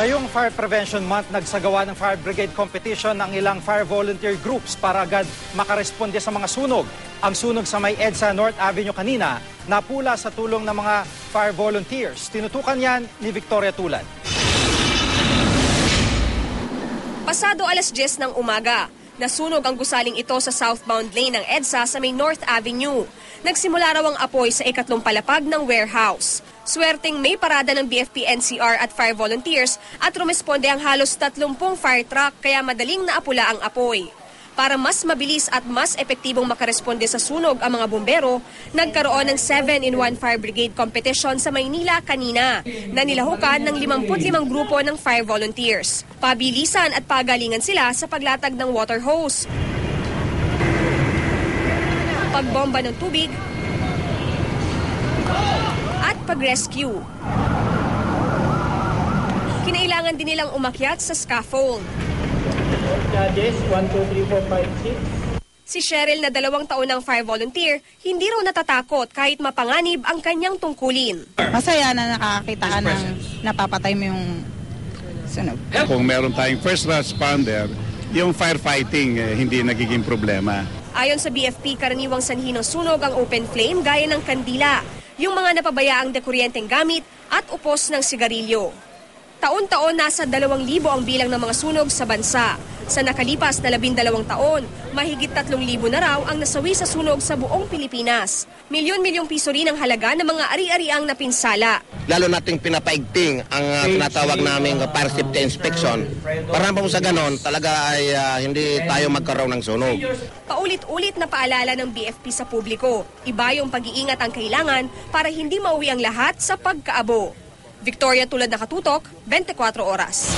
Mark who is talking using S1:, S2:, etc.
S1: Ngayong Fire Prevention Month, nagsagawa ng fire brigade competition ng ilang fire volunteer groups para agad makaresponde sa mga sunog. Ang sunog sa may EDSA North Avenue kanina, napula sa tulong ng mga fire volunteers. Tinutukan yan ni Victoria Tulad.
S2: Pasado alas 10 ng umaga, nasunog ang gusaling ito sa southbound lane ng EDSA sa may North Avenue. Nagsimula raw ang apoy sa ikatlong palapag ng warehouse. Swerteng may parada ng BFP NCR at fire volunteers at rumisponde ang halos 30 fire truck kaya madaling naapula ang apoy. Para mas mabilis at mas epektibong makaresponde sa sunog ang mga bumbero, nagkaroon ng 7-in-1 fire brigade competition sa Maynila kanina na nilahukan ng 55 grupo ng fire volunteers. Pabilisan at pagalingan sila sa paglatag ng water hose, pagbomba ng tubig, at pag-rescue. Kinailangan din nilang umakyat sa scaffold.
S3: Judges, 1, 2, 3, 4, 5, 6.
S2: Si Cheryl na 2 taon ng fire volunteer, hindi raw natatakot kahit mapanganib ang kanyang tungkulin.
S4: Masaya na nakakita ka ng napapatay mo yung sunog.
S5: Kung meron tayong first responder, yung firefighting hindi nagiging problema.
S2: Ayon sa BFP, karaniwang sanhi ng sunog ang open flame gaya ng kandila, yung mga napabayaang dekuryenteng gamit at upos ng sigarilyo. Taon-taon nasa 2,000 ang bilang ng mga sunog sa bansa. Sa nakalipas na 12 taon, mahigit 3,000 na raw ang nasawi sa sunog sa buong Pilipinas. Milyon-milyong piso rin ang halaga ng mga ari-ariang napinsala.
S6: Lalo nating pinapaigting ang tinatawag naming fire safety inspection. Para po sa ganon, talaga ay hindi tayo magkaroon ng sunog.
S2: Paulit-ulit na paalala ng BFP sa publiko. Iba yung pag-iingat ang kailangan para hindi mauwi ang lahat sa pagkaabo. Victoria Tulad, Nakatutok, 24 Oras.